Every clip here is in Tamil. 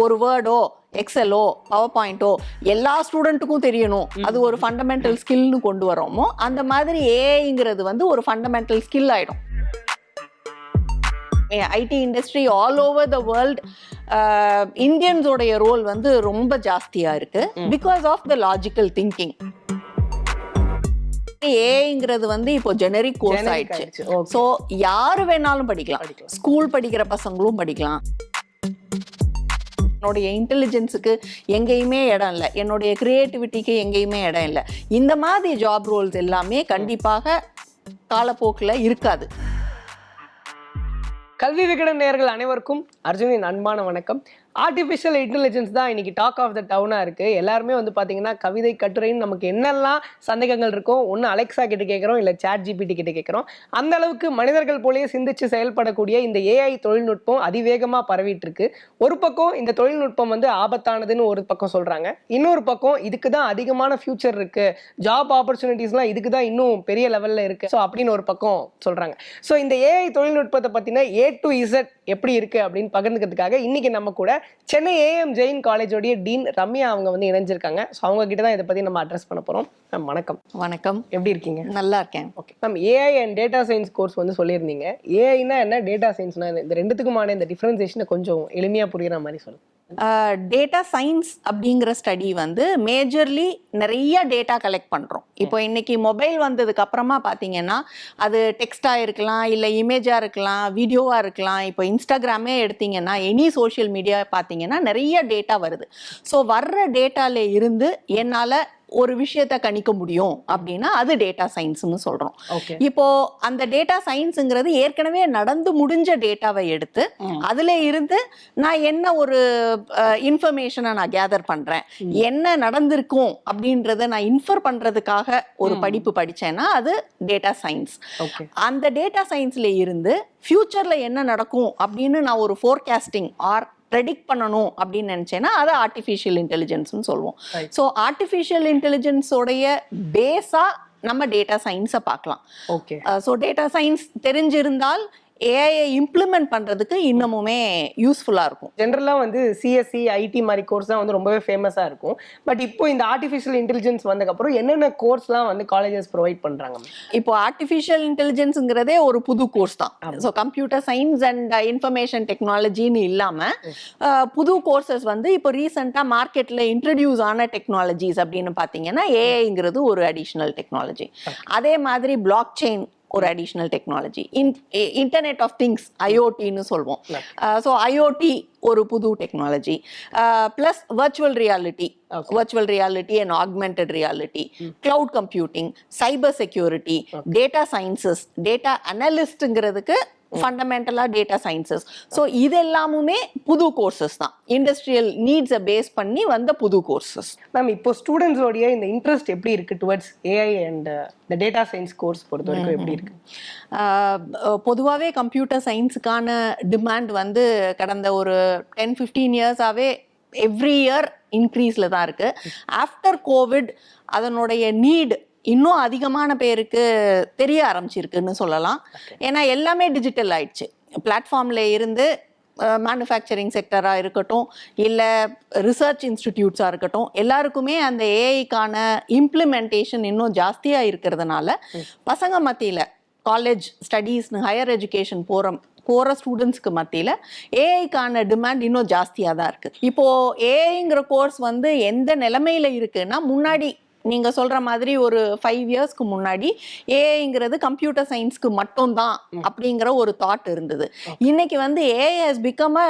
ஒரு வேர்டோ எக்ஸலோ பவர் பாயிண்டோ எல்லா ஸ்டூடெண்ட்டுக்கும் தெரியணும், அது ஒரு ஃபண்டமெண்டல் ஸ்கில்னு கொண்டு வரோமோ அந்த மாதிரி ஏஐங்கிறது வந்து ஒரு ஃபண்டமெண்டல் ஸ்கில் ஆயிடும். IT industry all over the world இந்தியன்ஸோடைய ரோல் வந்து ரொம்ப ஜாஸ்தியா இருக்கு because of the logical thinking. ஏஐங்கிறது வந்து இப்போ ஜெனரிக் கோர்ஸ் ஆயிடுச்சு. ஸோ யாரு வேணாலும் படிக்கலாம், ஸ்கூல் படிக்கிற பசங்களும் படிக்கலாம். என்னுடைய இன்டெலிஜென்ஸுக்கு எங்கேயுமே இடம் இல்லை, என்னுடைய கிரியேட்டிவிட்டிக்கு எங்கேயுமே இடம் இல்லை. இந்த மாதிரி ஜாப் ரோல்ஸ் எல்லாமே கண்டிப்பாக காலப்போக்கில் இருக்காது. கல்வி விகடன் நேயர்கள் அனைவருக்கும் அர்ஜுனின் அன்பான வணக்கம். ஆர்டிஃபிஷியல் இன்டெலிஜென்ஸ் தான் இன்னைக்கு டாக் ஆஃப் த டவுனாக இருக்குது. எல்லாருமே வந்து பார்த்தீங்கன்னா கவிதை கட்டுரைன்னு நமக்கு என்னெல்லாம் சந்தேகங்கள் இருக்கோ ஒன்று அலெக்ஸா கிட்ட கேட்குறோம், இல்லை சாட் ஜிபிடி கிட்ட கேட்குறோம். அந்த அளவுக்கு மனிதர்கள் போலேயே சிந்திச்சு செயல்படக்கூடிய இந்த ஏஐ தொழில்நுட்பம் அதிவேகமாக பரவிட்டு இருக்கு. ஒரு பக்கம் இந்த தொழில்நுட்பம் வந்து ஆபத்தானதுன்னு ஒரு பக்கம் சொல்கிறாங்க, இன்னொரு பக்கம் இதுக்கு தான் அதிகமான ஃபியூச்சர் இருக்குது, ஜாப் ஆப்பர்ச்சுனிட்டிஸ்லாம் இதுக்கு தான் இன்னும் பெரிய லெவலில் இருக்குது ஸோ அப்படின்னு ஒரு பக்கம் சொல்கிறாங்க. ஸோ இந்த ஏஐ தொழில்நுட்பத்தை பற்றின A to Z எப்படி இருக்குது அப்படின்னு பகிர்ந்துக்கிறதுக்காக இன்னைக்கு நம்ம கூட சென்னை ஏஎம் ஜெயின் காலேஜோடைய டீன் ரம்யா அவங்க வந்து இணைஞ்சிருக்காங்க. ஸோ அவங்க கிட்ட தான் இதை பற்றி நம்ம அட்ரஸ் பண்ண போகிறோம். மேம் வணக்கம். வணக்கம், எப்படி இருக்கீங்க? நல்லா இருக்கேன். Okay ma'am, AI and data science course வந்து சொல்லியிருந்தீங்க. ஏஐனா என்ன, டேட்டா சயின்ஸ்னா இந்த ரெண்டுத்துக்குமான இந்த டிஃபரன்சியேஷனை கொஞ்சம் எளிமையாக புரியுற மாதிரி சொல்லுங்கள். டேட்டா சயின்ஸ் அப்படிங்கிற ஸ்டடி வந்து மேஜர்லி நிறைய டேட்டா கலெக்ட் பண்ணுறோம். இப்போ இன்னைக்கு மொபைல் வந்ததுக்கு அப்புறமா பார்த்தீங்கன்னா அது டெக்ஸ்டாக இருக்கலாம், இல்லை இமேஜாக இருக்கலாம், வீடியோவாக இருக்கலாம். இப்போ இன்ஸ்டாகிராமே எடுத்தீங்கன்னா எனி சோஷியல் மீடியா பார்த்தீங்கன்னா நிறைய டேட்டா வருது. ஸோ வர்ற டேட்டால இருந்து என்னால் ஒரு விஷயத்த கணிக்க முடியும் அப்படின்னா அது டேட்டா சயின்ஸ்னு சொல்றோம். இப்போ அந்த டேட்டா சயின்ஸுங்கிறது ஏற்கனவே நடந்து முடிஞ்ச டேட்டாவை எடுத்து அதுல இருந்து நான் என்ன ஒரு இன்ஃபர்மேஷனை நான் கேதர் பண்றேன், என்ன நடந்திருக்கும் அப்படின்றத நான் இன்ஃபர் பண்றதுக்காக ஒரு படிப்பு படிச்சேன்னா அது டேட்டா சயின்ஸ். அந்த டேட்டா சயின்ஸ்ல இருந்து ஃபியூச்சர்ல என்ன நடக்கும் அப்படின்னு நான் ஒரு ஃபோர்காஸ்டிங் ஆர் ப்ரெடிக்ட் பண்ணணும் அப்படின்னு நினைச்சேன்னா அதை ஆர்டிஃபிஷியல் இன்டெலிஜென்ஸ்னு சொல்லுவோம். ஸோ ஆர்டிஃபிஷியல் இன்டெலிஜென்ஸோடைய பேஸா நம்ம டேட்டா சயின்ஸை பார்க்கலாம். ஓகே, ஸோ டேட்டா சயின்ஸ் தெரிஞ்சிருந்தால் ஏஐயை இம்ப்ளிமெண்ட் பண்ணுறதுக்கு இன்னமுமே யூஸ்ஃபுல்லாக இருக்கும். ஜென்ரலாக வந்து சிஎஸ்சி ஐடி மாதிரி கோர்ஸ் தான் வந்து ரொம்பவே ஃபேமஸாக இருக்கும். பட் இப்போ இந்த ஆர்டிஃபிஷியல் இன்டெலிஜென்ஸ் வந்ததுக்கப்புறம் என்னென்ன கோர்ஸ்லாம் வந்து காலேஜஸ் ப்ரொவைட் பண்ணுறாங்க? இப்போ ஆர்டிஃபிஷியல் இன்டெலிஜென்ஸுங்கிறதே ஒரு புது கோர்ஸ் தான். So computer science and information டெக்னாலஜின்னு இல்லாமல் புது கோர்சஸ் வந்து இப்போ ரீசெண்டாக மார்க்கெட்டில் இன்ட்ரடியூஸ் ஆன டெக்னாலஜிஸ் அப்படின்னு பார்த்தீங்கன்னா ஏஐங்கிறது ஒரு அடிஷ்னல் டெக்னாலஜி. அதே மாதிரி பிளாக் செயின் ஒரு additional technology, internet of things ஐஓடின்னு சொல்வோம். ஸோ ஐஓடி ஒரு புது technology, plus virtual reality and augmented reality, cloud computing, cyber security, data sciences, data அனலிஸ்ட்ங்கிறதுக்கு ஃபண்டமெண்டலாக டேட்டா சயின்சஸ். ஸோ இது எல்லாமுமே புது கோர்சஸ் தான், இண்டஸ்ட்ரியல் நீட்ஸை பேஸ் பண்ணி வந்த புது கோர்சஸ். மேம் இப்போ ஸ்டூடெண்ட்ஸோடைய இந்த இன்ட்ரெஸ்ட் எப்படி இருக்கு டுவர்ட்ஸ் ஏஐ அண்ட் இந்த டேட்டா சயின்ஸ் கோர்ஸ் பொறுத்த வரைக்கும் எப்படி இருக்கு? பொதுவாகவே கம்ப்யூட்டர் சயின்ஸுக்கான டிமாண்ட் வந்து கடந்த ஒரு 10-15 இயர்ஸாகவே எவ்ரி இயர் இன்க்ரீஸில் தான் இருக்குது. ஆஃப்டர் கோவிட் அதனுடைய நீட் இன்னும் அதிகமான பேருக்கு தெரிய ஆரம்பிச்சிருக்குன்னு சொல்லலாம். ஏன்னா எல்லாமே டிஜிட்டல் ஆயிடுச்சு. பிளாட்ஃபார்மில் இருந்து மேனுஃபேக்சரிங் செக்டராக இருக்கட்டும், இல்லை ரிசர்ச் இன்ஸ்டிடியூட்ஸாக இருக்கட்டும், எல்லாருக்குமே அந்த ஏஐக்கான இம்ப்ளிமெண்டேஷன் இன்னும் ஜாஸ்தியாக இருக்கிறதுனால பசங்க மத்தியில் காலேஜ் ஸ்டடீஸ்னு ஹையர் எஜுகேஷன் போகிற ஸ்டூடெண்ட்ஸ்க்கு மத்தியில் ஏஐக்கான டிமாண்ட் இன்னும் ஜாஸ்தியாக தான் இருக்குது. இப்போது ஏஐங்கிற கோர்ஸ் வந்து எந்த நிலைமையில் இருக்குன்னா, முன்னாடி நீங்கள் சொல்கிற மாதிரி ஒரு 5 இயர்ஸ்க்கு முன்னாடி ஏஐங்கிறது கம்ப்யூட்டர் சயின்ஸ்க்கு மட்டும்தான் அப்படிங்கிற ஒரு தாட் இருந்தது. இன்னைக்கு வந்து AI has become a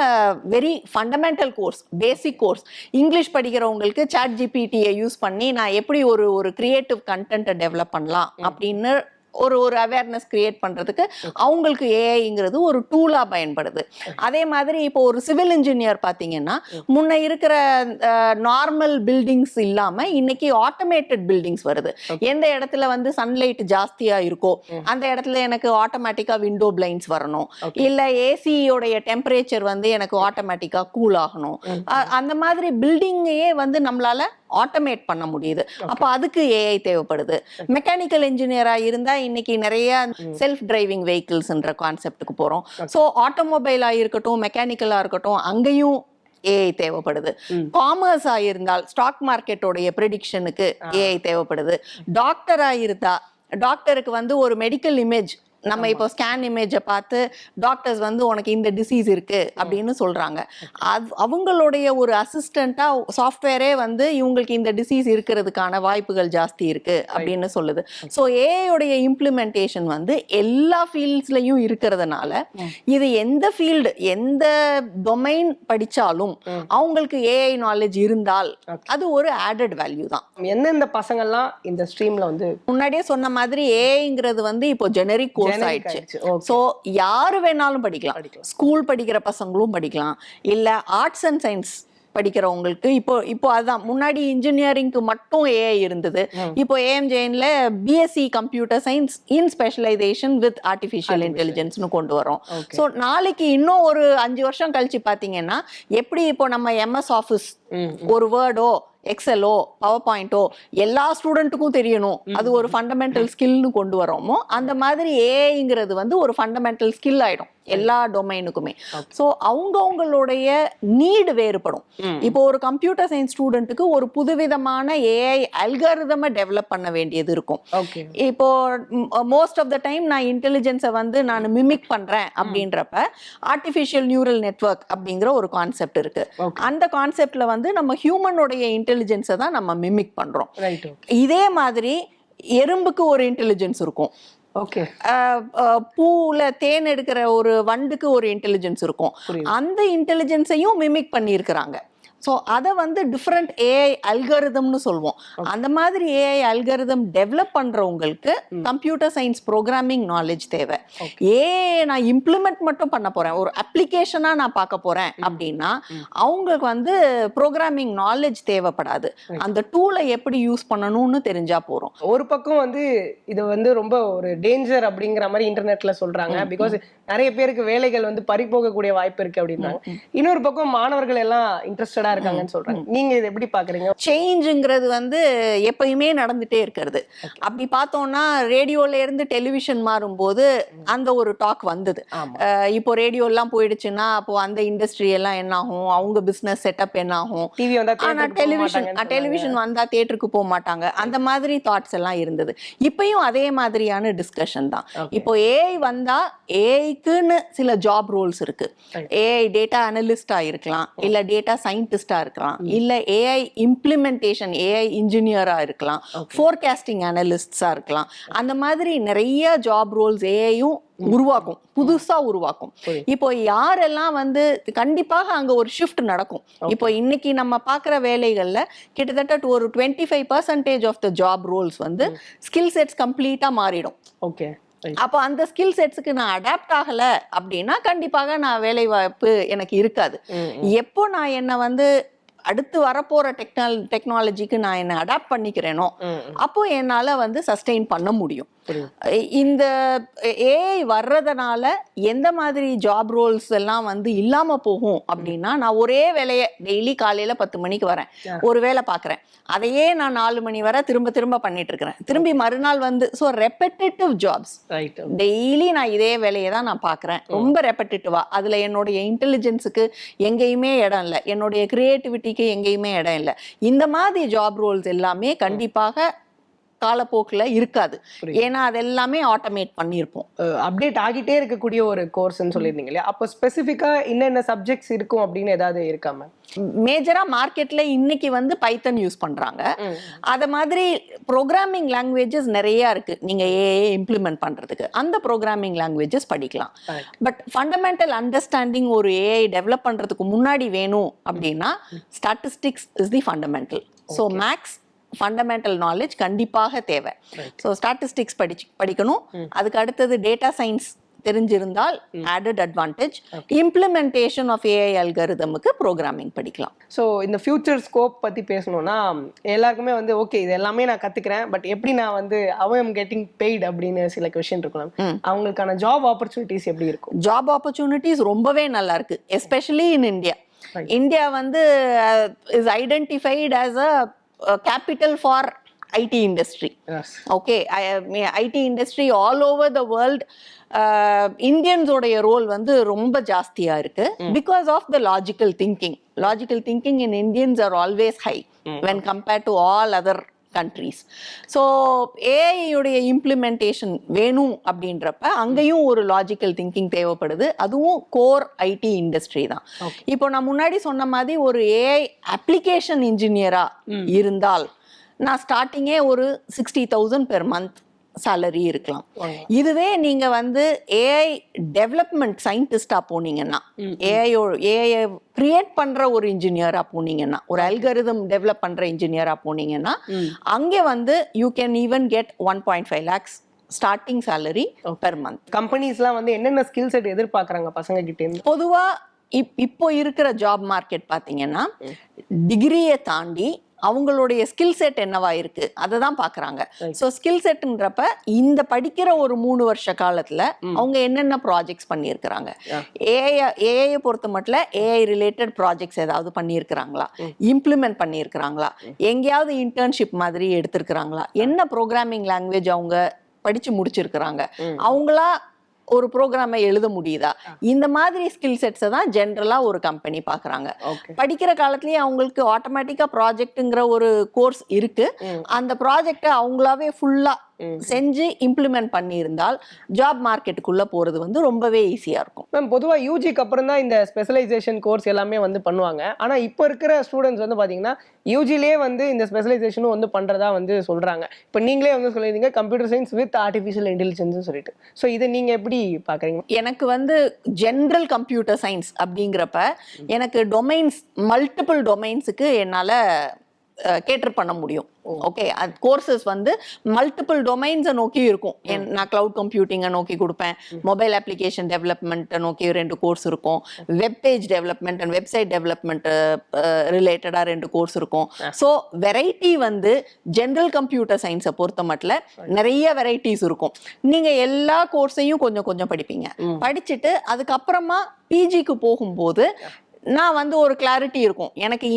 very fundamental course, basic course. English படிக்கிறவங்களுக்கு சாட் ஜிபிடியை யூஸ் பண்ணி நான் எப்படி ஒரு கிரியேட்டிவ் கண்டென்ட்டை டெவலப் பண்ணலாம் அப்படின்னு ஒரு அவேர்னஸ் கிரியேட் பண்ணுறதுக்கு அவங்களுக்கு ஏஐங்கிறது ஒரு டூலாக பயன்படுது. அதே மாதிரி இப்போ ஒரு சிவில் இன்ஜினியர் பார்த்தீங்கன்னா முன்ன இருக்கிற நார்மல் பில்டிங்ஸ் இல்லாமல் இன்னைக்கு ஆட்டோமேட்டட் பில்டிங்ஸ் வருது. எந்த இடத்துல வந்து சன்லைட் ஜாஸ்தியாக இருக்கோ அந்த இடத்துல எனக்கு ஆட்டோமேட்டிக்காக விண்டோ பிளைண்ட்ஸ் வரணும், இல்லை ஏசியோடைய டெம்பரேச்சர் வந்து எனக்கு ஆட்டோமேட்டிக்காக கூல் ஆகணும். அந்த மாதிரி பில்டிங்கையே வந்து நம்மளால ஆட்டோமேட் பண்ண முடியுது. அப்போ அதுக்கு ஏஐ தேவைப்படுது. மெக்கானிக்கல் இன்ஜினியராக இருந்தால் இன்னைக்கு நிறைய செல்ஃப் டிரைவிங் வெஹிக்கிள்ஸ்ன்ற கான்செப்டுக்கு போகிறோம். ஸோ ஆட்டோமொபைலாக இருக்கட்டும், மெக்கானிக்கலாக இருக்கட்டும், அங்கேயும் ஏஐ தேவைப்படுது. காமர்ஸ் ஆயிருந்தால் ஸ்டாக் மார்க்கெட்டோடைய ப்ரெடிக்ஷனுக்கு ஏஐ தேவைப்படுது. டாக்டர் ஆயிருந்தா டாக்டருக்கு வந்து ஒரு மெடிக்கல் இமேஜ், நம்ம இப்போ ஸ்கேன் இமேஜை பார்த்து டாக்டர்ஸ் வந்து உனக்கு இந்த டிசீஸ் இருக்கு அப்படின்னு சொல்றாங்க. அவங்களுடைய ஒரு அசிஸ்டண்டா சாஃப்ட்வேரே வந்து இவங்களுக்கு இந்த டிசீஸ் இருக்கிறதுக்கான வாய்ப்புகள் ஜாஸ்தி இருக்கு அப்படின்னு சொல்லுது. ஸோ ஏஐயோடைய இம்ப்ளிமெண்டேஷன் வந்து எல்லா ஃபீல்ட்ஸ்லயும் இருக்கிறதுனால இது எந்த ஃபீல்டு எந்த டொமைன் படிச்சாலும் அவங்களுக்கு ஏஐ நாலேஜ் இருந்தால் அது ஒரு ஆடட் வேல்யூ தான். எந்தெந்த பசங்கள்லாம் இந்த ஸ்ட்ரீம்ல வந்து முன்னாடியே சொன்ன மாதிரி ஏஐங்கிறது வந்து இப்போ ஜெனரிக் கோர்ஸ் ஆயிடுச்சு. சோ யாரு வேணாலும் படிக்கலாம். ஸ்கூல் படிக்கிற பசங்களும் படிக்கலாம், இல்ல ஆர்ட்ஸ் அண்ட் சயின்ஸ் படிக்கிறவங்களுக்கு இப்போ அதுதான். முன்னாடி இன்ஜினியரிங்க்கு மட்டும் ஏஐ இருந்தது. இப்போ ஏஎம்ஜேஎன்ல BSc computer science in specialisation with artificial இன்டெலிஜென்ஸ்னு கொண்டு வரோம். ஸோ நாளைக்கு இன்னும் ஒரு 5 வருஷம் கழிச்சு பாத்தீங்கன்னா எப்படி இப்போ நம்ம எம்எஸ் ஆஃபீஸ் ஒரு வேர்டோ எக்ஸலோ பவர் பாயிண்டோ எல்லா ஸ்டூடெண்ட்டுக்கும் தெரியணும், அது ஒரு ஃபண்டமெண்டல் ஸ்கில்னு கொண்டு வரோமோ அந்த மாதிரி ஏஐங்கிறது வந்து ஒரு ஃபண்டமெண்டல் ஸ்கில் ஆயிடும் எல்லா டொமைனுக்குமே. ஸோ அவங்களுடைய நீடு வேறுபடும். இப்போ ஒரு கம்ப்யூட்டர் சயின்ஸ் ஸ்டூடெண்ட்டுக்கு ஒரு புதுவிதமான ஏஐ அல்காரிதமை டெவலப் பண்ண வேண்டியது இருக்கும். இப்போ மோஸ்ட் ஆஃப் த டைம் நான் இன்டெலிஜென்ஸை வந்து நான் மிமிக் பண்றேன் அப்படின்றப்ப ஆர்டிஃபிஷியல் நியூரல் நெட்வொர்க் அப்படிங்கிற ஒரு கான்செப்ட் இருக்கு. அந்த கான்செப்ட்ல வந்து நம்ம ஹியூமனோடைய இன்டெலிஜென்ஸை தான் நம்ம மிமிக் பண்றோம். இதே மாதிரி எறும்புக்கு ஒரு இன்டெலிஜென்ஸ் இருக்கும். பூல தேன் எடுக்கிற ஒரு வண்டுக்கு ஒரு இன்டெலிஜென்ஸ் இருக்கும். அந்த இன்டெலிஜென்ஸையும் மிமிக் பண்ணியிருக்கிறாங்க. ஸோ அதை வந்து டிஃப்ரெண்ட் ஏஐ அல்காரிதம்னு சொல்லுவோம். அந்த மாதிரி ஏஐ அல்காரிதம் டெவலப் பண்ணுறவங்களுக்கு கம்ப்யூட்டர் சயின்ஸ் ப்ரோக்ராமிங் நாலேஜ் தேவை. ஏஐ நான் இம்ப்ளிமெண்ட் மட்டும் பண்ண போகிறேன், ஒரு அப்ளிகேஷனாக நான் பார்க்க போகிறேன் அப்படின்னா அவங்களுக்கு வந்து ப்ரோக்ராமிங் நாலேஜ் தேவைப்படாது. அந்த டூலை எப்படி யூஸ் பண்ணணும்னு தெரிஞ்சா போகிறோம். ஒரு பக்கம் வந்து இது வந்து ரொம்ப ஒரு டேஞ்சர் அப்படிங்கிற மாதிரி இன்டர்நெட்டில் சொல்கிறாங்க. பிகாஸ் நிறைய பேருக்கு வேலைகள் வந்து பறி போகக்கூடிய வாய்ப்பு இருக்குது அப்படின்னாங்க. இன்னொரு பக்கம் மாணவர்கள் எல்லாம் இன்ட்ரெஸ்டடாக இருக்காங்கன்னு சொல்றாங்க. நீங்க இதை எப்படி பாக்குறீங்க? சேஞ்சுங்கிறது வந்து எப்பயுமே நடந்துட்டே இருக்கிறது. அப்படி பார்த்தோம்னா ரேடியோல இருந்து டெலிவிஷன் மாறும்போது அந்த ஒரு டாக் வந்தது. இப்போ ரேடியோ எல்லாம் போயிடுச்சுன்னா அப்போ அந்த இண்டஸ்ட்ரி எல்லாம் என்ன ஆகும், அவங்க பிசினஸ் செட்டப் என்ன ஆகும், ஆனா டெலிவிஷன் வந்தா தியேட்டருக்கு போக மாட்டாங்க, அந்த மாதிரி தாட்ஸ் எல்லாம் இருந்தது. இப்பயும் அதே மாதிரியான டிஸ்கஷன் தான். இப்போ ஏஐ வந்தா ஏஐக்குன்னு சில ஜாப் ரோல்ஸ் இருக்கு. ஏஐ டேட்டா அனலிஸ்டா இருக்கலாம், இல்ல டேட்டா சயின்டிஸ்ட் இருக்கலாம், இல்ல ஏஐ இம்ப்ளிமெண்டேஷன் ஏஐ இன்ஜினியரா இருக்கலாம், ஃபோர்காஸ்டிங் அனலிஸ்டா இருக்கலாம். அந்த மாதிரி நிறைய ஜாப் ரோல்ஸ் ஏஐயும் உருவாக்கும், புதுசா உருவாக்கும். இப்போ யாரெல்லாம் வந்து கண்டிப்பாக அங்க ஒரு ஷிஃப்ட் நடக்கும். இப்போ இன்னைக்கு நம்ம பாக்குற வேலைகள்ல கிட்டத்தட்ட ஒரு 25% ஆஃப் த ஜாப் ரோல்ஸ் வந்து ஸ்கில் செட்ஸ் கம்ப்ளீட்டா மாறிடும். அப்போ அந்த ஸ்கில் செட்ஸுக்கு நான் அடாப்ட் ஆகலை அப்படின்னா கண்டிப்பாக நான் வேலை வாய்ப்பு எனக்கு இருக்காது. எப்போ நான் என்னை வந்து அடுத்து வரப்போற டெக்னாலஜிக்கு நான் என்ன அடாப்ட் பண்ணிக்கிறேனோ அப்போ என்னால வந்து சஸ்டெயின் பண்ண முடியும். இந்த ஏஐ வர்றதுனால எந்த மாதிரி ஜாப் ரோல்ஸ் எல்லாம் வந்து இல்லாம போகும் அப்படின்னா, நான் ஒரே வேலையை டெய்லி காலையில 10 மணிக்கு வரேன், ஒரு வேலை பார்க்குறேன், அதையே நான் 4 மணி வரை திரும்ப பண்ணிட்டு இருக்கிறேன், திரும்பி மறுநாள் வந்து ஸோ ரெப்படேட்டிவ் ஜாப்ஸ், டெய்லி நான் இதே வேலையை தான் நான் பார்க்குறேன், ரொம்ப ரெப்படேட்டிவா. அதுல என்னுடைய இன்டெலிஜென்ஸுக்கு எங்கேயுமே இடம் இல்லை, என்னுடைய கிரியேட்டிவிட்டிக்கு எங்கேயுமே இடம் இல்லை. இந்த மாதிரி ஜாப் ரோல்ஸ் எல்லாமே கண்டிப்பாக காலப்போக்கில் இருக்காது. ஏன்னா அது எல்லாமே ஆட்டோமேட் பண்ணியிருப்போம். அப்டேட் ஆகிட்டே இருக்கக்கூடிய ஒரு கோர்ஸ்ன்னு சொல்லியிருந்தீங்க இல்லையா? அப்போ ஸ்பெசிஃபிக்காக என்னென்ன சப்ஜெக்ட்ஸ் இருக்கும் அப்படின்னு ஏதாவது இருக்காம? மேஜரா மார்க்கெட்ல இன்னைக்கு வந்து பைத்தன் யூஸ் பண்றாங்க. அத மாதிரி ப்ரோக்ராமிங் லாங்குவேஜஸ் நிறைய இருக்கு நீங்க ஏஐ இம்ப்ளிமெண்ட் பண்றதுக்கு. அந்த ப்ரோக்ராமிங் லாங்குவேஜஸ் படிக்கலாம். பட் ஃபண்டமெண்டல் அண்டர்ஸ்டாண்டிங் ஒரு ஏஐ டெவலப் பண்றதுக்கு முன்னாடி வேணும் அப்படின்னா statistics is the fundamental. So maths fundamental knowledge கண்டிப்பாக தேவை. ஸோ ஸ்டாட்டிஸ்டிக்ஸ் படிக்கணும். அதுக்கு அடுத்தது டேட்டா சயின்ஸ் தெரிஞ்சிருந்தால் added advantage. Implementation of AI அல்காரிதமுக்கு ப்ரோக்ராமிங் படிக்கலாம். ஸோ இந்த ஃபியூச்சர் ஸ்கோப் பற்றி பேசணும்னா எல்லாருக்குமே வந்து ஓகே இது எல்லாமே நான் கற்றுக்கிறேன், பட் எப்படி நான் வந்து ஐ எம் கெட்டிங் பெய்டு அப்படின்னு சில கொஸ்டின் இருக்கலாம். அவங்களுக்கான ஜாப் ஆப்பர்ச்சுனிட்டிஸ் எப்படி இருக்கும்? ஜாப் ஆப்பர்ச்சுனிட்டிஸ் ரொம்பவே நல்லா இருக்கு, எஸ்பெஷலி இன் இந்தியா. இந்தியா வந்து is identified as a capital for IT industry. Yes. Okay, IT industry all over the world. இந்தியன்ஸோடைய ரோல் வந்து ரொம்ப ஜாஸ்தியா இருக்கு because of the logical thinking. Logical thinking in Indians are always high when compared to all other countries. So ஏஐயுடைய இம்ப்ளிமெண்டேஷன் வேணும் அப்படின்றப்ப அங்கேயும் ஒரு லாஜிக்கல் திங்கிங் தேவைப்படுது. அதுவும் கோர் ஐடி இண்டஸ்ட்ரி தான். இப்போ நான் முன்னாடி சொன்ன மாதிரி ஒரு ஏஐ அப்ளிகேஷன் இன்ஜினியரா இருந்தால் நான் ஸ்டார்டிங்கே ஒரு 60,000 பெர் மந்த் சேலரி இருக்கலாம். இதுவே நீங்க வந்து ஏஐ டெவலப்மெண்ட் சயின்டிஸ்டா போனீங்கன்னா, ஏஐ கிரியேட் பண்ற ஒரு இன்ஜினியரா போனீங்கன்னா, ஒரு அல்காரிதம் டெவலப் பண்ற இன்ஜினியரா போனீங்கன்னா, அங்கே வந்து you can even get 1.5 lakhs starting salary per month. கம்பெனிஸ்லாம் வந்து என்னென்ன ஸ்கில் செட் எதிர்பார்க்குறாங்க பசங்க கிட்ட இருந்து? பொதுவா இப்போ இருக்கிற ஜாப் மார்க்கெட் பார்த்தீங்கன்னா, டிகிரியை தாண்டி அவங்களுடைய ஸ்கில் செட் என்னவா இருக்கு அதை தான் பார்க்குறாங்க. ஸோ ஸ்கில் செட்ன்றப்ப இந்த படிக்கிற ஒரு 3 வருஷ காலத்தில் அவங்க என்னென்ன ப்ராஜெக்ட்ஸ் பண்ணியிருக்கிறாங்க, ஏஐயை பொறுத்த மட்டும் ஏஐ ரிலேட்டட் ப்ராஜெக்ட்ஸ் ஏதாவது பண்ணியிருக்கிறாங்களா, இம்ப்ளிமெண்ட் பண்ணியிருக்கிறாங்களா, எங்கேயாவது இன்டர்ன்ஷிப் மாதிரி எடுத்திருக்கிறாங்களா, என்ன ப்ரோக்ராமிங் லாங்குவேஜ் அவங்க படித்து முடிச்சிருக்கிறாங்க, அவங்களா ஒரு ப்ரோக்ராமை எழுத முடியுதா, இந்த மாதிரி ஸ்கில் செட்ஸை தான் ஜென்ரலாக ஒரு கம்பெனி பார்க்குறாங்க. படிக்கிற காலத்துலேயே அவங்களுக்கு ஆட்டோமேட்டிக்காக ப்ராஜெக்ட்டுங்கிற ஒரு கோர்ஸ் இருக்கு. அந்த ப்ராஜெக்டை அவங்களாவே ஃபுல்லாக செஞ்சு இம்ப்ளிமெண்ட் பண்ணியிருந்தால் ஜாப் மார்க்கெட்டுக்குள்ளே போகிறது வந்து ரொம்பவே ஈஸியாக இருக்கும். மேம், பொதுவாக யூஜிக்கு அப்புறம் தான் இந்த ஸ்பெஷலைசேஷன் கோர்ஸ் எல்லாமே வந்து பண்ணுவாங்க. ஆனால் இப்போ இருக்கிற ஸ்டூடெண்ட்ஸ் வந்து பார்த்தீங்கன்னா யூஜிலே வந்து இந்த ஸ்பெஷலைசேஷனும் வந்து பண்ணுறதா வந்து சொல்கிறாங்க. இப்போ நீங்களே வந்து சொல்லியிருந்தீங்க computer science with artificial intelligence சொல்லிட்டு. ஸோ இதை நீங்கள் எப்படி பார்க்குறீங்க? எனக்கு வந்து ஜென்ரல் கம்ப்யூட்டர் சயின்ஸ் அப்படிங்கிறப்ப எனக்கு டொமைன்ஸ், மல்டிபிள் டொமைன்ஸுக்கு என்னால் கேட்டர் பண்ண முடியும். ஓகே, அது கோர்சஸ் வந்து மல்டிபிள் டொமைன்ஸை நோக்கி இருக்கும். நான் கிளவுட் கம்ப்யூட்டிங்கை நோக்கி கொடுப்பேன், மொபைல் அப்ளிகேஷன் டெவலப்மெண்ட்டை நோக்கி 2 கோர்ஸ் இருக்கும், web page development and website development ரிலேட்டடாக 2 கோர்ஸ் இருக்கும். ஸோ வெரைட்டி வந்து ஜென்ரல் கம்ப்யூட்டர் சயின்ஸை பொறுத்த மட்டும் நிறைய வெரைட்டிஸ் இருக்கும். நீங்கள் எல்லா கோர்ஸையும் கொஞ்சம் கொஞ்சம் படிப்பீங்க. படிச்சுட்டு அதுக்கப்புறமா பிஜிக்கு போகும்போது நான் வந்து ஒரு கிளாரிட்டி இருக்கும், எனக்கு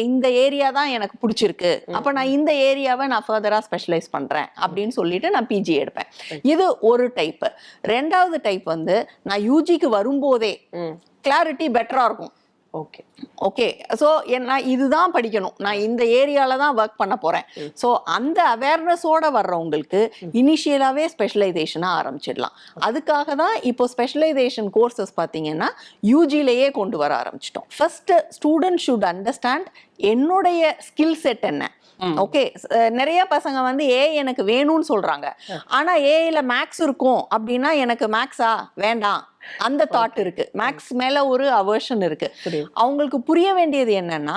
இந்த ஏரியா தான் எனக்கு பிடிச்சிருக்கு, அப்போ நான் இந்த ஏரியாவை நான் ஃபர்தராக ஸ்பெஷலைஸ் பண்ணுறேன் அப்படின்னு சொல்லிட்டு நான் பிஜி எடுப்பேன். இது ஒரு டைப்பு. 2வது டைப் வந்து நான் யூஜிக்கு வரும்போதே கிளாரிட்டி பெட்டராக இருக்கும். ஓகே, ஸோ நான் இதுதான் படிக்கணும், நான் இந்த ஏரியாவில் தான் ஒர்க் பண்ண போகிறேன். ஸோ அந்த அவேர்னஸோடு வர்றவங்களுக்கு இனிஷியலாகவே ஸ்பெஷலைசேஷனாக ஆரம்பிச்சிடலாம். அதுக்காக தான் இப்போ ஸ்பெஷலைசேஷன் கோர்சஸ் பார்த்தீங்கன்னா யூஜிலேயே கொண்டு வர ஆரம்பிச்சிட்டோம். ஃபர்ஸ்ட் ஸ்டூடெண்ட் ஷுட் அண்டர்ஸ்டாண்ட் என்னுடைய ஸ்கில் செட் என்ன. ஓகே, நிறைய பசங்க வந்து எனக்கு வேணும்னு சொல்றாங்க, ஆனா ஏஐல மேக்ஸ் இருக்கும் அப்படின்னா எனக்கு மேக்ஸா வேண்டாம் அந்த தாட் இருக்கு. மேக்ஸ் மேல ஒரு அவர்ஷன் இருக்கு. அவங்களுக்கு புரிய வேண்டியது என்னன்னா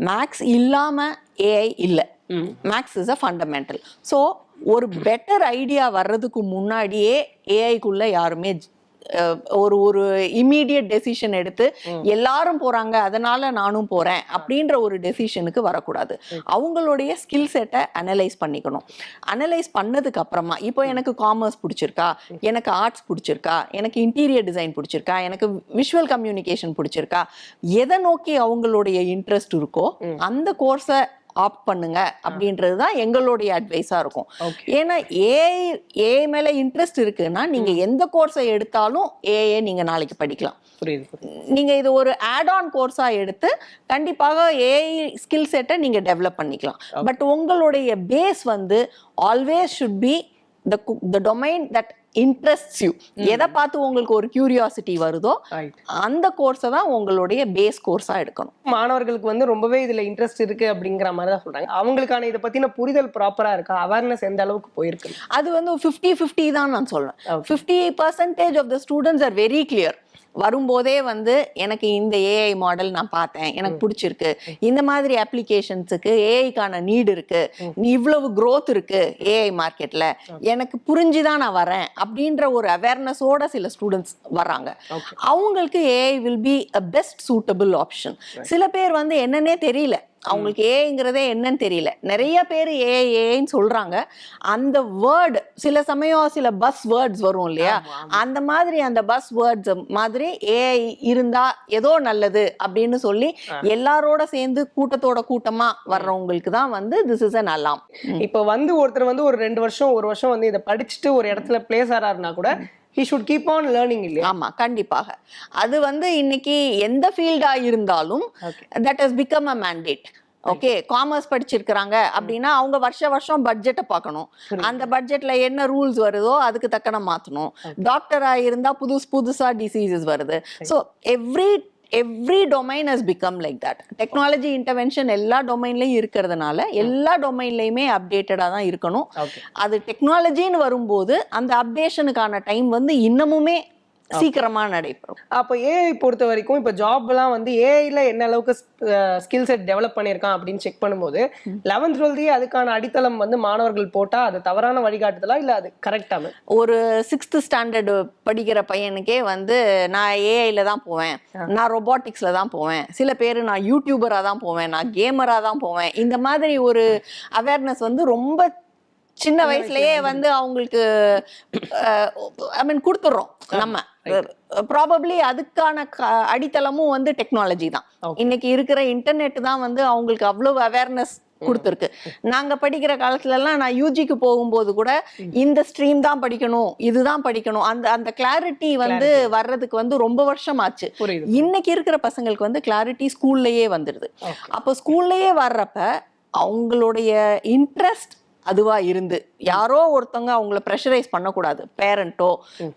மேக்ஸ் இல்லாம ஏஐ இல்ல, maths is a fundamental. So ஒரு பெட்டர் ஐடியா வர்றதுக்கு முன்னாடியே ஏஐக்குள்ள யாருமே ஒரு இமீடியட் டெசிஷன் எடுத்து எல்லாரும் போறாங்க அதனால நானும் போறேன் அப்படின்ற ஒரு டெசிஷனுக்கு வரக்கூடாது. அவங்களுடைய ஸ்கில் செட்டை அனலைஸ் பண்ணிக்கணும். அனலைஸ் பண்ணதுக்கு அப்புறமா இப்போ எனக்கு காமர்ஸ் பிடிச்சிருக்கா, எனக்கு ஆர்ட்ஸ் பிடிச்சிருக்கா, எனக்கு இன்டீரியர் டிசைன் பிடிச்சிருக்கா, எனக்கு விஷுவல் கம்யூனிகேஷன் பிடிச்சிருக்கா, எதை நோக்கி அவங்களுடைய இன்ட்ரெஸ்ட் இருக்கோ அந்த கோர்ஸை ஆப்ட் பண்ணுங்க அப்படின்றது தான் எங்களுடைய அட்வைஸா இருக்கும். ஏன்னா ஏஐ மேல இன்ட்ரெஸ்ட் இருக்குன்னா நீங்க எந்த கோர்ஸை எடுத்தாலும் ஏஐ நீங்க நாளைக்கு படிக்கலாம். நீங்க இது ஒரு ஆட் ஆன் கோர்ஸா எடுத்து கண்டிப்பாக ஏஐ ஸ்கில் செட்டை நீங்க டெவலப் பண்ணிக்கலாம். பட் உங்களுடைய பேஸ் வந்து always should be the domain that interests you. எதை பார்த்து உங்களுக்கு ஒரு கியூரியாசிட்டி வருதோ அந்த கோர்ஸை தான் உங்களுடைய பேஸ் கோர்ஸா எடுக்கணும். மாணவர்களுக்கு வந்து ரொம்பவே இதுல இன்ட்ரெஸ்ட் இருக்கு அப்படிங்கிற மாதிரி தான் சொல்றாங்க. அவங்களுக்கான இதை பத்தின புரிதல் ப்ராப்பரா இருக்கா, அவேர்னஸ் எந்த அளவுக்கு போயிருக்கு? அது வந்து 50-50 தான் நான் சொல்றேன். 50% of the students are very clear. வரும்போதே வந்து எனக்கு இந்த ஏஐ மாடல் நான் பார்த்தேன், எனக்கு பிடிச்சிருக்கு, இந்த மாதிரி அப்ளிகேஷன்ஸுக்கு ஏஐக்கான நீட் இருக்கு, இவ்வளவு growth இருக்கு ஏஐ மார்க்கெட்ல, எனக்கு புரிஞ்சுதான் நான் வரேன் அப்படின்ற ஒரு அவேர்னஸோட சில ஸ்டூடெண்ட்ஸ் வர்றாங்க. அவங்களுக்கு AI will be a best suitable option. சில பேர் வந்து என்னன்னே தெரியல, அவங்களுக்கு ஏஐங்கிறதே என்னன்னு தெரியல, நிறைய பேர் ஏஐன்னு சொல்றாங்க. அந்த வேர்டு சில சமயம் சில பஸ் வேர்ட்ஸ் வரும் இல்லையா, அந்த மாதிரி அந்த பஸ் வேர்ட்ஸ் மாதிரி ஏஐ இருந்தா ஏதோ நல்லது அப்படின்னு சொல்லி எல்லாரோட சேர்ந்து கூட்டத்தோட கூட்டமா வர்றவங்களுக்கு தான் வந்து திஸ் இஸ் an alarm. இப்போ வந்து ஒருத்தர் வந்து ஒரு 2 வருஷம் 1 வருஷம் வந்து இதை படிச்சுட்டு ஒரு இடத்துல பிளேஸ் ஆறாருன்னா கூட he should keep on learning இல்லையா? ஆமா, கண்டிப்பாக. அது வந்து இன்னைக்கு எந்த ஃபீல்டா இருந்தாலும் that has become a mandate. Okay, commerce படிச்சிருக்கிறாங்க அப்படின்னா அவங்க வருஷம் பட்ஜெட்டை பார்க்கணும். அந்த பட்ஜெட்ல என்ன ரூல்ஸ் வருதோ அதுக்கு தக்கன மாற்றணும். டாக்டரா இருந்தா புதுசா டிசீசஸ் வருது. So every domain has become like that. Technology intervention எல்லா டொமைன்லையும் இருக்கிறதுனால எல்லா டொமைன்லையுமே அப்டேட்டடாக தான் இருக்கணும். அது டெக்னாலஜின்னு வரும்போது அந்த அப்டேஷனுக்கான டைம் வந்து இன்னமுமே சீக்கிரமா நடைபெறும். அப்போ ஏஐ பொறுத்த வரைக்கும் இப்போ ஜாப்லாம் வந்து ஏஐல என்ன அளவுக்கு ஸ்கில் செட் டெவலப் பண்ணியிருக்கான் அப்படின்னு செக் பண்ணும்போது 11th 12th அதுக்கான அடித்தளம் வந்து மாணவர்கள் போட்டா அது தவறான வழிகாட்டுதலா இல்ல அது கரெக்டா? ஒரு 6th ஸ்டாண்டர்ட் படிக்கிற பையனுக்கே வந்து நான் ஏஐல தான் போவேன், நான் ரொபாட்டிக்ஸ்ல தான் போவேன், சில பேர் நான் யூடியூபரா தான் போவேன், நான் கேமரா தான் போவேன், இந்த மாதிரி ஒரு அவேர்னஸ் வந்து ரொம்ப சின்ன வயசுலயே வந்து அவங்களுக்கு ஐ மீன் கொடுத்துடுறோம் நம்ம. ப்ராபப்ளி அதுக்கான அடித்தளமும் வந்து டெக்னாலஜி தான். இன்னைக்கு இருக்கிற இன்டர்நெட் தான் வந்து அவங்களுக்கு அவ்வளவு அவேர்னஸ் கொடுத்துருக்கு. நாங்க படிக்கிற காலத்துல எல்லாம் நான் யூஜிக்கு போகும்போது கூட இந்த ஸ்ட்ரீம் தான் படிக்கணும், இதுதான் படிக்கணும், அந்த கிளாரிட்டி வந்து வர்றதுக்கு வந்து ரொம்ப வருஷம் ஆச்சு. இன்னைக்கு இருக்கிற பசங்களுக்கு வந்து கிளாரிட்டி ஸ்கூல்லயே வந்துடுது. அப்போ ஸ்கூல்லயே வர்றப்ப அவங்களுடைய இன்ட்ரெஸ்ட் அதுவா இருந்து யாரோ ஒருத்தவங்க அவங்கள ப்ரெஷரைஸ் பண்ணக்கூடாது. பேரண்டோ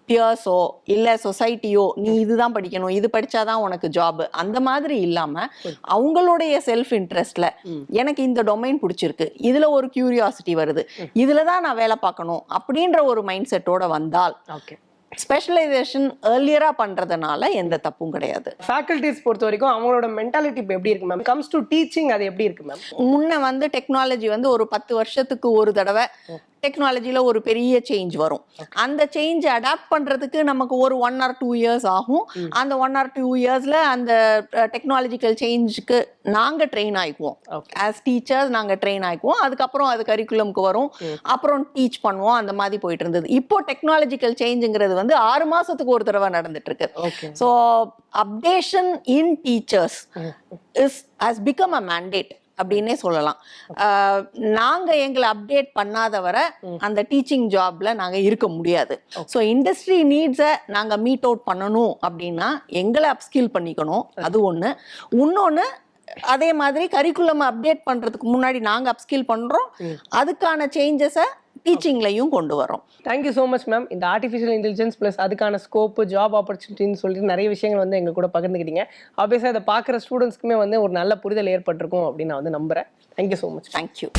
பியர்ஸோ இல்ல சொசைட்டியோ நீ இதுதான் படிக்கணும், இது படிச்சாதான் உனக்கு ஜாப், அந்த மாதிரி இல்லாம அவங்களுடைய செல்ஃப் இன்ட்ரெஸ்ட்ல எனக்கு இந்த டொமைன் பிடிச்சிருக்கு, இதுல ஒரு கியூரியாசிட்டி வருது, இதுலதான் நான் வேலை பார்க்கணும் அப்படின்ற ஒரு மைண்ட் செட்டோட வந்தால் ஸ்பெஷலைசேஷன் ஏர்லியரா பண்றதுனால எந்த தப்பும் கிடையாது. ஃபேக்கல்டிஸ் பொறுத்த வரைக்கும் அவங்களோட மென்டாலிட்டி இப்போ எப்படி இருக்கு மேம்? கம்ஸ் டு டீச்சிங் அது எப்படி இருக்கு மேம்? முன்ன வந்து டெக்னாலஜி வந்து ஒரு 10 வருஷத்துக்கு ஒரு தடவை டெக்னாலஜியில் ஒரு பெரிய சேஞ்ச் வரும். அந்த சேஞ்ச் அடாப்ட் பண்ணுறதுக்கு நமக்கு ஒரு 1 or 2 years ஆகும். அந்த 1 or 2 yearsல அந்த டெக்னாலஜிக்கல் சேஞ்சுக்கு நாங்கள் ட்ரெயின் ஆகிக்குவோம். ஆஸ் டீச்சர்ஸ் நாங்கள் ட்ரெயின் ஆகிக்குவோம். அதுக்கப்புறம் அது கரிக்குலம்க்கு வரும், அப்புறம் டீச் பண்ணுவோம். அந்த மாதிரி போயிட்டு இருந்தது. இப்போ டெக்னாலஜிக்கல் சேஞ்சுங்கிறது வந்து 6 மாதத்துக்கு ஒரு தடவை நடந்துட்டு இருக்கு. So updation in teachers has become a mandate அப்படின்னே சொல்லலாம். நாங்க எங்களை அப்டேட் பண்ணாத வரை அந்த டீச்சிங் ஜாப்ல நாங்க இருக்க முடியாது. ஸோ இண்டஸ்ட்ரி நீட்ஸை நாங்க மீட் அவுட் பண்ணணும் அப்படின்னா எங்களை அப்ஸ்கில் பண்ணிக்கணும். அது ஒண்ணு. இன்னொன்னு அதே மாதிரி கரிக்குலம் அப்டேட் பண்றதுக்கு முன்னாடி நாங்க அப்ஸ்கில் பண்றோம், அதுக்கான சேஞ்சஸை டீச்சிங்லையும் கொண்டு வரோம். Thank you so much ma'am. இந்த ஆர்டிஃபிஷியல் இன்டெலிஜென்ஸ் ப்ளஸ் அதுக்கான ஸ்கோப்பு, ஜாப் ஆப்பர்ச்சுனிட்டின்னு சொல்லிட்டு நிறைய விஷயங்கள் வந்து எங்க கூட பகிர்ந்துக்கிட்டீங்க. ஆப்வியஸாக இதை பார்க்குற ஸ்டூடெண்ட்ஸ்க்குமே வந்து ஒரு நல்ல புரிதல் ஏற்பட்டிருக்கும் அப்படின்னு நான் வந்து நம்புறேன். Thank you so much. தேங்க்யூ.